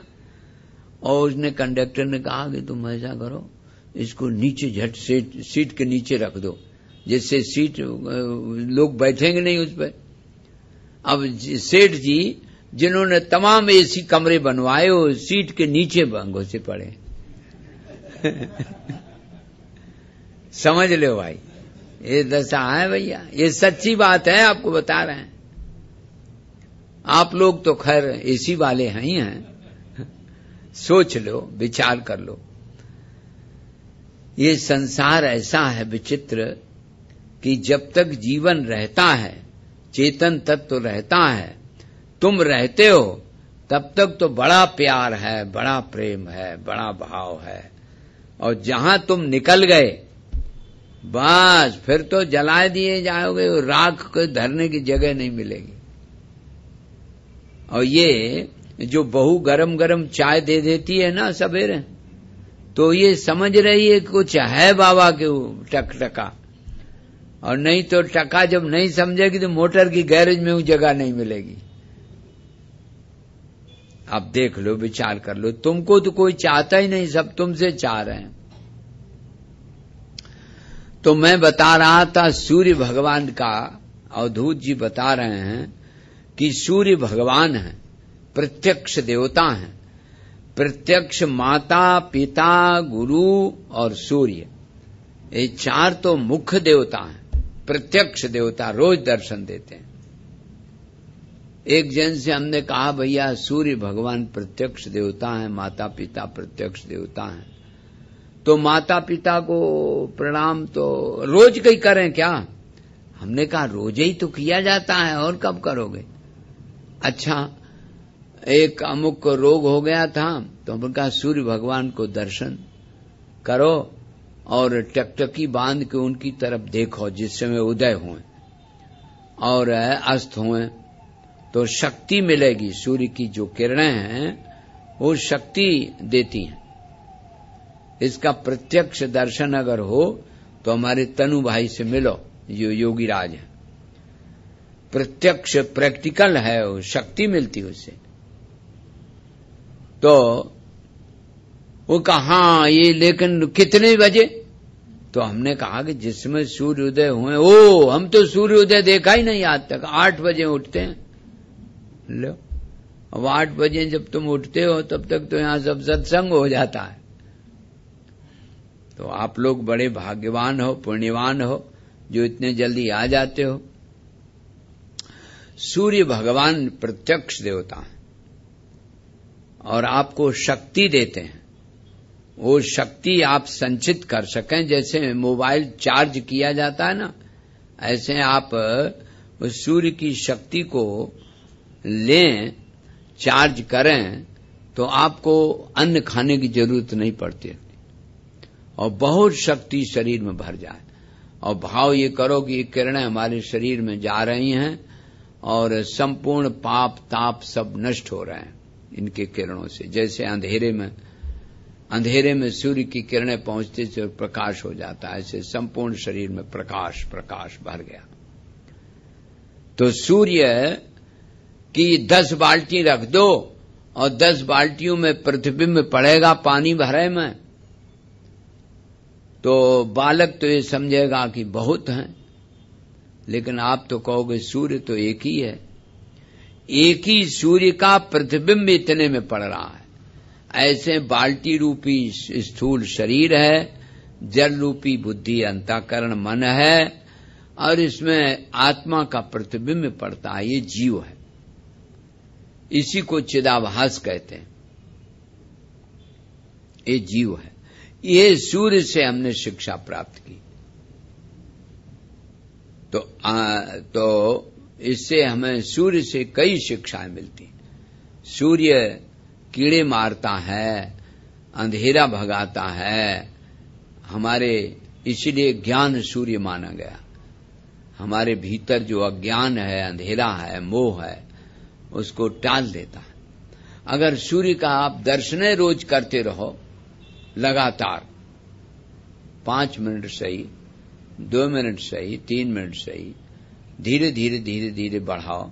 और उसने कंडक्टर ने कहा कि तुम ऐसा करो, इसको नीचे झट सीट के नीचे रख दो, जिससे सीट लोग बैठेंगे नहीं उस पर। अब सेठ जी जिन्होंने तमाम एसी कमरे बनवाए वो सीट के नीचे घुसे पड़े। समझ लो भाई, ये दशा है भैया, ये सच्ची बात है, आपको बता रहे हैं। आप लोग तो खैर एसी वाले हैं ही हैं, सोच लो, विचार कर लो। ये संसार ऐसा है विचित्र कि जब तक जीवन रहता है, चेतन तत्व रहता है, तुम रहते हो, तब तक तो बड़ा प्यार है, बड़ा प्रेम है, बड़ा भाव है। और जहां तुम निकल गए बस फिर तो जला दिए जाओगे, राख को धरने की जगह नहीं मिलेगी। और ये जो बहू गरम गरम चाय दे देती है ना सवेरे, तो ये समझ रही है कुछ है बाबा के टकटका, और नहीं तो टका जब नहीं समझेगी तो मोटर की गैरेज में वो जगह नहीं मिलेगी। आप देख लो, विचार कर लो, तुमको तो कोई चाहता ही नहीं, सब तुमसे चाह रहे हैं। तो मैं बता रहा था सूर्य भगवान का, अवधूत जी बता रहे हैं कि सूर्य भगवान है, प्रत्यक्ष देवता है। प्रत्यक्ष माता, पिता, गुरु और सूर्य, ये चार तो मुख्य देवता हैं। प्रत्यक्ष देवता रोज दर्शन देते हैं। एक जन से हमने कहा भैया सूर्य भगवान प्रत्यक्ष देवता है, माता पिता प्रत्यक्ष देवता हैं, तो माता पिता को प्रणाम तो रोज कहीं करें क्या? हमने कहा रोज ही तो किया जाता है, और कब करोगे? अच्छा, एक अमुक को रोग हो गया था तो हमने कहा सूर्य भगवान को दर्शन करो और टकटकी बांध के उनकी तरफ देखो जिस समय उदय हुए और अस्त हुए, तो शक्ति मिलेगी। सूर्य की जो किरणें हैं वो शक्ति देती हैं। इसका प्रत्यक्ष दर्शन अगर हो तो हमारे तनु भाई से मिलो, जो योगी राज है। प्रत्यक्ष प्रैक्टिकल है, वो शक्ति मिलती उससे। तो वो कहा ये लेकिन कितने बजे? तो हमने कहा कि जिसमें सूर्योदय हुए। ओ, हम तो सूर्योदय देखा ही नहीं आज तक, 8 बजे उठते हैं। लो, अब 8 बजे जब तुम उठते हो तब तक तो यहां सब सत्संग हो जाता है। तो आप लोग बड़े भाग्यवान हो, पुण्यवान हो जो इतने जल्दी आ जाते हो। सूर्य भगवान प्रत्यक्ष देवता है और आपको शक्ति देते हैं। वो शक्ति आप संचित कर सकें, जैसे मोबाइल चार्ज किया जाता है ना, ऐसे आप उस सूर्य की शक्ति को लें, चार्ज करें, तो आपको अन्न खाने की जरूरत नहीं पड़ती और बहुत शक्ति शरीर में भर जाए। और भाव ये करो कि ये किरणें हमारे शरीर में जा रही हैं और संपूर्ण पाप ताप सब नष्ट हो रहे हैं इनके किरणों से। जैसे अंधेरे में सूर्य की किरणें पहुंचते से प्रकाश हो जाता है, ऐसे संपूर्ण शरीर में प्रकाश भर गया। तो सूर्य की 10 बाल्टी रख दो और 10 बाल्टियों में प्रतिबिंब पड़ेगा पानी भरे में, तो बालक तो ये समझेगा कि बहुत हैं, लेकिन आप तो कहोगे सूर्य तो एक ही है। एक ही सूर्य का प्रतिबिंब इतने में पड़ रहा है। ऐसे बाल्टी रूपी स्थूल शरीर है, जल रूपी बुद्धि अंतःकरण मन है, और इसमें आत्मा का प्रतिबिंब पड़ता है। ये जीव है, इसी को चिदाभास कहते हैं। ये जीव है। ये सूर्य से हमने शिक्षा प्राप्त की। तो इससे हमें सूर्य से कई शिक्षाएं मिलती। सूर्य कीड़े मारता है, अंधेरा भगाता है हमारे, इसलिए ज्ञान सूर्य माना गया। हमारे भीतर जो अज्ञान है, अंधेरा है, मोह है, उसको टाल देता है। अगर सूर्य का आप दर्शन रोज करते रहो लगातार, 5 मिनट सही, 2 मिनट सही, 3 मिनट सही, धीरे धीरे बढ़ाओ,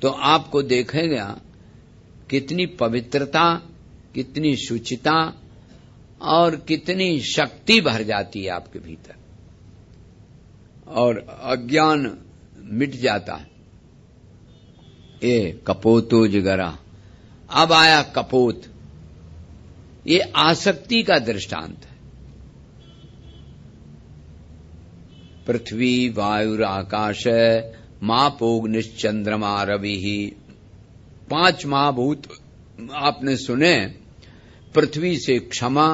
तो आपको देखेगा कितनी पवित्रता, कितनी शुचिता और कितनी शक्ति भर जाती है आपके भीतर और अज्ञान मिट जाता है। ये कपोतो जिगरा, अब आया कपोत। ये आसक्ति का दृष्टांत है। पृथ्वी वायुर आकाश मापोग्निश्चंद्रमा रवि, 5 महाभूत आपने सुने। पृथ्वी से क्षमा,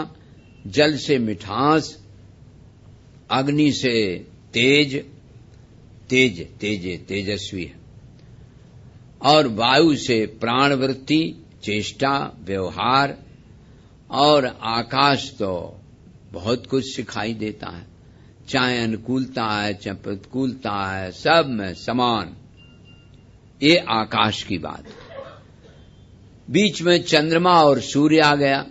जल से मिठास, अग्नि से तेज, तेजस्वी है, और वायु से प्राणवृत्ति, चेष्टा, व्यवहार, और आकाश तो बहुत कुछ सिखाई देता है, चाहे अनुकूलता है चाहे प्रतिकूलता है, सब में समान। ये आकाश की बात। बीच में चंद्रमा और सूर्य आ गया।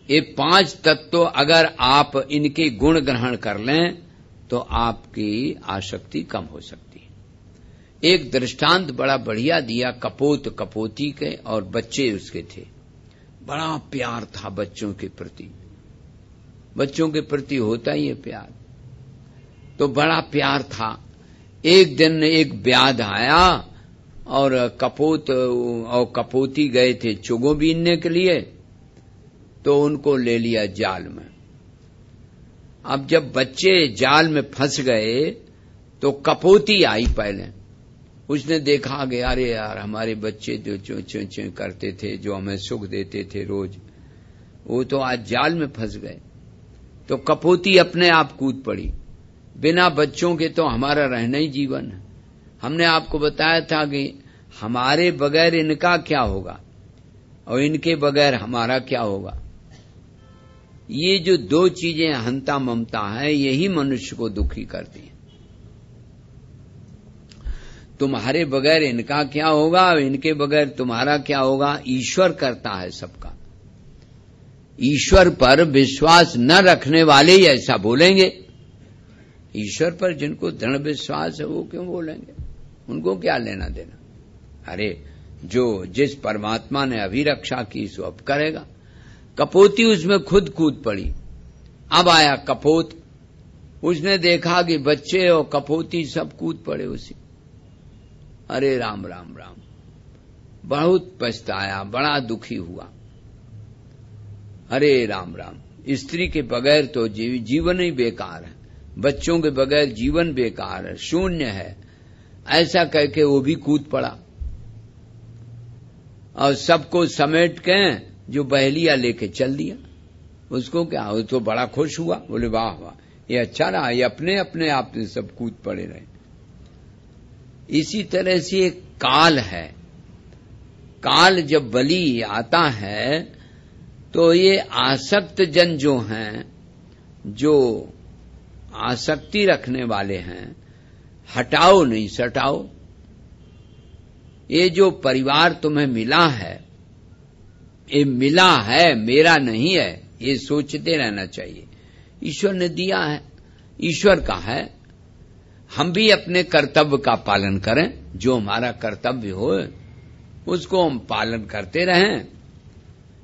ये 5 तत्व अगर आप इनके गुण ग्रहण कर लें तो आपकी आसक्ति कम हो सकती है। एक दृष्टांत बड़ा बढ़िया दिया कपोत, कपोती के और बच्चे उसके थे। बड़ा प्यार था बच्चों के प्रति। बच्चों के प्रति होता ही है प्यार, तो बड़ा प्यार था। एक दिन एक व्याध आया और कपोत और कपोती गए थे चुगो बीनने के लिए, तो उनको ले लिया जाल में। अब जब बच्चे जाल में फंस गए तो कपोती आई पहले। उसने देखा कि अरे यार, हमारे बच्चे जो चों चों करते थे, जो हमें सुख देते थे रोज, वो तो आज जाल में फंस गए। तो कपोती अपने आप कूद पड़ी। बिना बच्चों के तो हमारा रहना ही जीवन है। हमने आपको बताया था कि हमारे बगैर इनका क्या होगा और इनके बगैर हमारा क्या होगा। ये जो 2 चीजें हंता ममता है, यही मनुष्य को दुखी करती है। तुम्हारे बगैर इनका क्या होगा, इनके बगैर तुम्हारा क्या होगा। ईश्वर करता है सबका। ईश्वर पर विश्वास न रखने वाले ही ऐसा बोलेंगे। ईश्वर पर जिनको दृढ़ विश्वास है वो क्यों बोलेंगे, उनको क्या लेना देना। अरे जो जिस परमात्मा ने अभी रक्षा की सो अब करेगा। कपोती उसमें खुद कूद पड़ी। अब आया कपोत। उसने देखा कि बच्चे और कपोती सब कूद पड़े उसी। अरे राम राम राम, बहुत पछताया, बड़ा दुखी हुआ। अरे राम राम, स्त्री के बगैर तो जीवन ही बेकार है, बच्चों के बगैर जीवन बेकार है, शून्य है। ऐसा कहके वो भी कूद पड़ा और सबको समेट के जो बहेलिया लेके चल दिया। उसको क्या, वो तो बड़ा खुश हुआ। बोले वाह वाह, ये अच्छा रहा, ये अपने अपने आप में सब कूद पड़े रहे। इसी तरह से एक काल है। काल जब बलि आता है तो ये आसक्त जन जो हैं, जो आसक्ति रखने वाले हैं, हटाओ नहीं सटाओ। ये जो परिवार तुम्हें मिला है, ये मिला है, मेरा नहीं है, ये सोचते रहना चाहिए। ईश्वर ने दिया है, ईश्वर का है। हम भी अपने कर्तव्य का पालन करें। जो हमारा कर्तव्य हो उसको हम पालन करते रहें,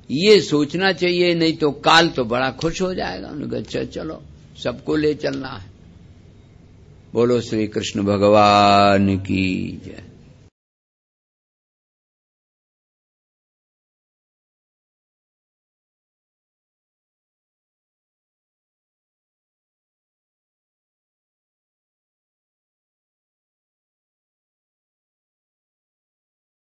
ये सोचना चाहिए। नहीं तो काल तो बड़ा खुश हो जाएगा, उन्होंने कहा चलो सबको ले चलना है। बोलो श्री कृष्ण भगवान की जय।